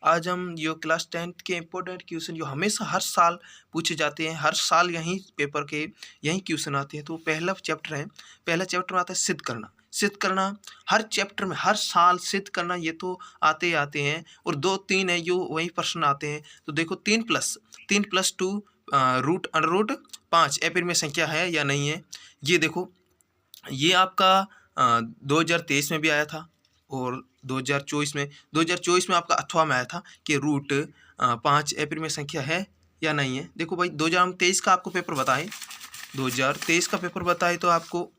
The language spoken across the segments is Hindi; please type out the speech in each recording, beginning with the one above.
आज हम जो क्लास 10th के इम्पोर्टेंट क्वेश्चन जो हमेशा हर साल पूछे जाते हैं, हर साल यहीं पेपर के यहीं क्वेश्चन आते हैं। तो पहला चैप्टर है, पहला चैप्टर में आता है सिद्ध करना। सिद्ध करना हर चैप्टर में हर साल सिद्ध करना ये तो आते ही आते हैं, और 2-3 है जो वही प्रश्न आते हैं। तो देखो 3+2 रूट अंडर रूट 5 अपरिमेय संख्या है या नहीं है। ये देखो, ये आपका 2023 में भी आया था और 2024 में आपका अथवा में आया था कि रूट 5 अपरिमेय संख्या है या नहीं है। देखो भाई 2023 का आपको पेपर बताए, 2023 का पेपर बताए तो आपको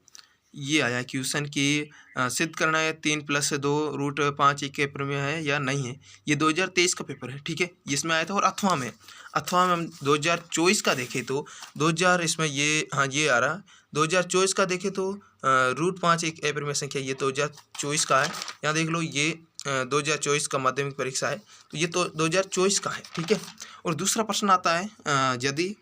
ये आया क्वेश्चन कि सिद्ध करना है 3+2 रूट 5 एक अपरिमेय है या नहीं है। ये 2023 का पेपर है, ठीक है, इसमें आया था। और अथवा में हम 2024 का देखें तो 2000 इसमें ये हाँ ये आ रहा 2024 का देखें तो रूट 5 एक अपरिमेय संख्या, ये 2024 का है। यहाँ देख लो, ये 2024 का माध्यमिक परीक्षा है, तो ये तो 2024 का है, ठीक है। और दूसरा प्रश्न आता है यदि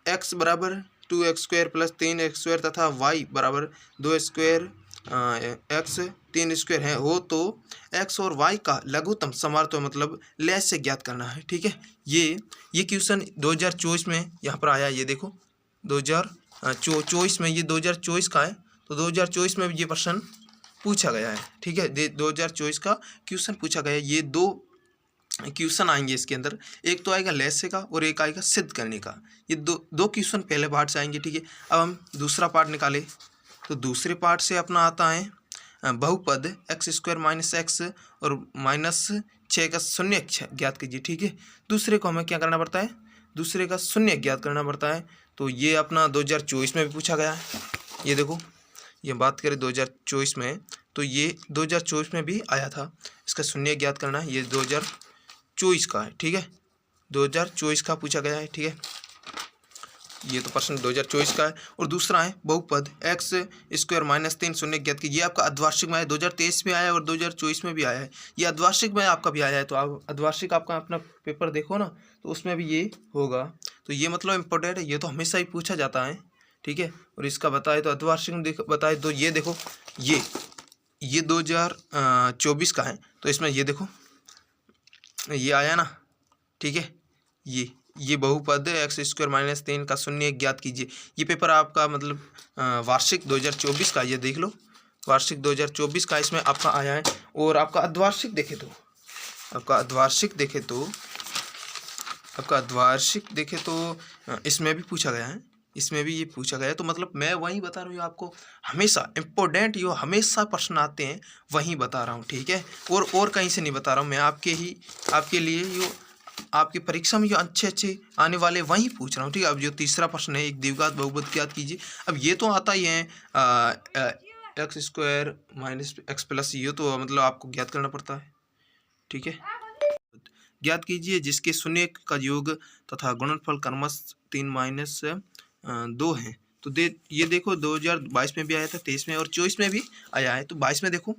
x बराबर 2x² प्लस 3x² तथा y बराबर 2 x 3 है हो तो x और y का लघुत्तम समार्थ मतलब लेस से ज्ञात करना है, ठीक है। ये क्वेश्चन 2024 में यहाँ पर आया। ये देखो 2024 में, ये 2024 का है, तो 2024 में भी ये प्रश्न पूछा गया है, ठीक है। 2024 का क्वेश्चन पूछा गया है। ये दो क्वेश्चन आएंगे इसके अंदर, एक तो आएगा लेस का और एक आएगा सिद्ध करने का। ये दो क्वेश्चन पहले पार्ट से आएंगे, ठीक है। अब हम दूसरा पार्ट निकालें तो दूसरे पार्ट से अपना आता है बहुपद x² - x और -6 का शून्य ज्ञात कीजिए, ठीक है। दूसरे को हमें क्या करना पड़ता है, दूसरे का शून्य ज्ञात करना पड़ता है। तो ये अपना 2024 में भी पूछा गया है। ये देखो, ये बात करें 2024 में, तो ये 2024 में भी आया था, इसका शून्य ज्ञात करना है। ये 2024 का है, ठीक है, 2024 का पूछा गया है, ठीक है। ये तो प्रश्न 2024 का है। और दूसरा है बहुपद x² - 3 शून्य ज्ञात कीजिए। ये आपका अर्धवार्षिक में है, 2023 में आया है और 2024 में भी आया है। ये अर्धवार्षिक में आपका भी आया है, तो आप अर्धवार्षिक आपका अपना पेपर देखो ना, तो उसमें भी ये होगा। तो ये मतलब इम्पोर्टेंट है, ये तो हमेशा ही पूछा जाता है, ठीक है। और इसका बताए तो अर्धवार्षिक में बताए तो ये देखो, ये 2024 का है, तो इसमें ये देखो ये आया ना, ठीक है। ये बहुपद x² - 3 का शून्य ज्ञात कीजिए। ये पेपर आपका मतलब वार्षिक 2024 का, ये देख लो, वार्षिक 2024 का इसमें आपका आया है। और आपका अर्धवार्षिक देखे तो इसमें भी पूछा गया है, इसमें भी ये पूछा गया है। तो मतलब मैं वही बता रहा हूँ आपको, हमेशा इम्पोर्टेंट जो हमेशा प्रश्न आते हैं वहीं बता रहा हूँ, ठीक है। और कहीं से नहीं बता रहा हूँ मैं, आपके लिए जो आपकी परीक्षा में जो अच्छे आने वाले वहीं पूछ रहा हूँ, ठीक है। अब जो तीसरा प्रश्न है, एक द्विघात बहुपद ज्ञात कीजिए। अब ये तो आता ही है x² - x+, ये तो मतलब आपको ज्ञात करना पड़ता है, ठीक है। ज्ञात कीजिए जिसके शून्य का योग तथा गुणनफल क्रमश 3 - 2 है। तो ये देखो 2022 में भी आया था, 23 में और 24 में भी आया है। तो 22 में देखो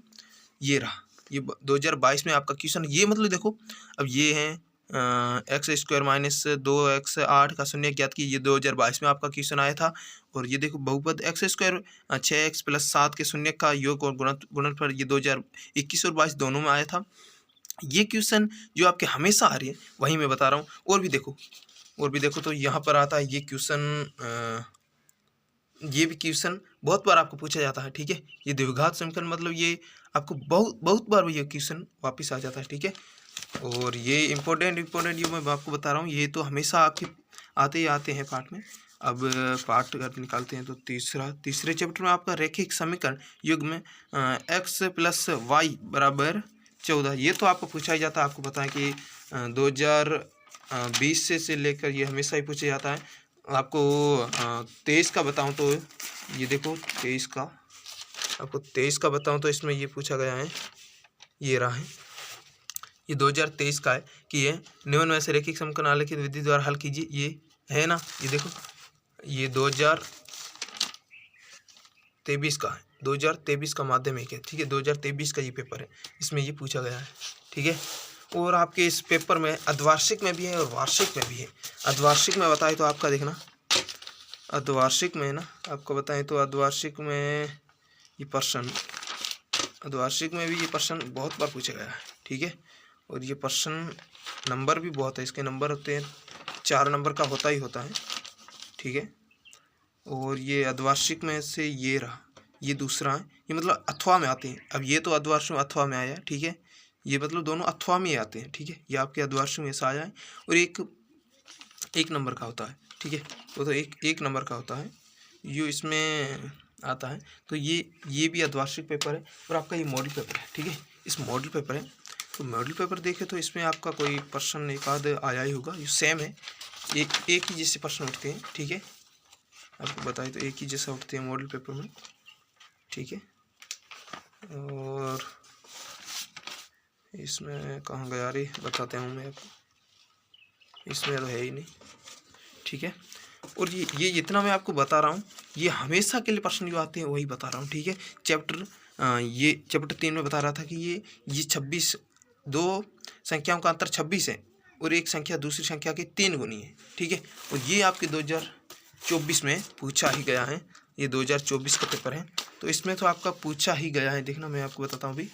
ये रहा, ये 2022 में आपका क्वेश्चन। ये मतलब देखो, अब ये है x² - 2x 8 का शून्य ज्ञात की, ये 2022 में आपका क्वेश्चन आया था। और ये देखो बहुपद x² 6x + 7 के शून्य का योग और गुणनफल, ये 2021 और 22 दोनों में आया था। ये क्वेश्चन जो आपके हमेशा आ रही है वही मैं बता रहा हूँ। और भी देखो तो यहाँ पर आता है ये क्वेश्चन, ये भी क्वेश्चन बहुत बार आपको पूछा जाता है, ठीक है। ये द्विघात समीकरण मतलब ये आपको बहुत बार ये क्वेश्चन वापस आ जाता है, ठीक है। और ये इम्पोर्टेंट जो मैं आपको बता रहा हूँ, ये तो हमेशा आपके आते ही आते हैं पार्ट में। अब पार्ट अगर निकालते हैं तो तीसरे चैप्टर में आपका रैखिक समीकरण युग में x + y बराबर 14, ये तो आपको पूछा ही जाता है। आपको पता है कि 2020 से लेकर ये हमेशा ही पूछा जाता है। आपको 23 का बताऊं तो ये देखो 23 का, आपको 23 का बताऊं तो इसमें ये पूछा गया है, ये रहा है, ये 2023 का है कि ये निम्न में से रैखिक समीकरण आलेखित विधि द्वारा हल कीजिए। ये है ना, ये देखो ये 2023 का है, 2023 का माध्यमिक है, ठीक है। 2023 का ये पेपर है, इसमें ये पूछा गया है, ठीक है। और आपके इस पेपर में अर्धवार्षिक में भी है और वार्षिक में भी है। अर्धवार्षिक में बताए तो आपका देखना, अर्धवार्षिक में ना आपको बताएं तो अर्धवार्षिक में ये प्रश्न, अर्धवार्षिक में भी ये प्रश्न बहुत बार पूछा गया है, ठीक है। और ये प्रश्न नंबर भी बहुत है, इसके नंबर होते हैं 4 नंबर का होता ही होता है, ठीक है। और ये अर्धवार्षिक में से ये रहा, ये दूसरा है, ये मतलब अथवा में आते हैं। अब ये तो अर्धवार्षिक में अथवा में आया, ठीक है, ये मतलब दोनों अथवा में आते हैं, ठीक है। ये आपके अर्धवार्षिक में से आया है और एक नंबर का होता है, ठीक है। वो तो एक नंबर का होता है, ये इसमें आता है। तो ये भी अर्धवार्षिक पेपर है और आपका ये मॉडल पेपर है, ठीक है। इस मॉडल पेपर है, तो मॉडल पेपर देखे तो इसमें आपका कोई प्रश्न एक आध आया ही होगा, ये सेम है, एक ही जैसे प्रश्न उठते हैं, ठीक है। आपको बताए तो एक ही जैसा उठते हैं मॉडल पेपर में, ठीक है। और इसमें कहाँ गया रे, बताते हूँ मैं आपको, इसमें तो है ही नहीं, ठीक है। और ये जितना मैं आपको बता रहा हूँ ये हमेशा के लिए प्रश्न जो आते हैं वही बता रहा हूँ, ठीक है। ये चैप्टर 3 में बता रहा था कि ये 26, दो संख्याओं का अंतर 26 है और एक संख्या दूसरी संख्या के 3 गुनी है, ठीक है। और ये आपके 2024 में पूछा ही गया है, ये 2024 का पेपर है, तो इसमें तो आपका पूछा ही गया है। देखना मैं आपको बताता हूँ अभी,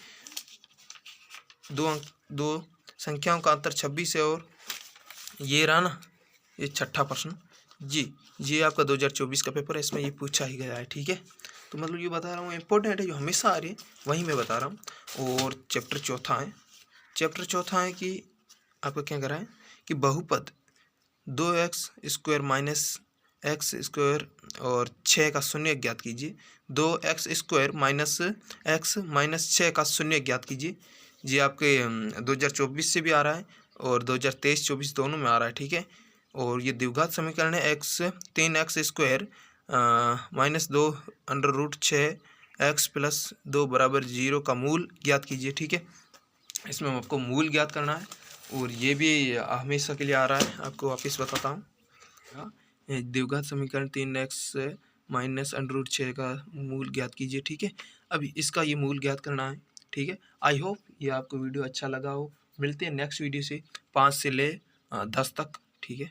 दो संख्याओं का अंतर 26 है और ये रहा ना, ये छठा प्रश्न जी, ये आपका 2024 का पेपर है, इसमें ये पूछा ही गया है, ठीक है। तो मतलब ये बता रहा हूँ इंपॉर्टेंट है, जो हमेशा आ रही है वही मैं बता रहा हूँ। और चैप्टर चौथा है कि आपको क्या करा है कि बहुपद 2x² माइनस एक्स स्क्वायर और 6 का शून्य ज्ञात कीजिए। 2x² माइनस एक्स माइनस 6 का शून्य ज्ञात कीजिए। ये आपके 2024 से भी आ रहा है और 2023-24 दोनों में आ रहा है, ठीक है। और ये द्विघात समीकरण है, 3x² माइनस 2 √6x प्लस 2 बराबर 0 का मूल ज्ञात कीजिए, ठीक है। इसमें आपको मूल ज्ञात करना है और ये भी हमेशा के लिए आ रहा है, आपको वापस बताता हूँ। द्विघात समीकरण 3x माइनस √6 का मूल ज्ञात कीजिए, ठीक है। अब इसका ये मूल ज्ञात करना है, ठीक है। आई होप ये आपको वीडियो अच्छा लगा हो। मिलते हैं नेक्स्ट वीडियो से 5 से ले 10 तक, ठीक है।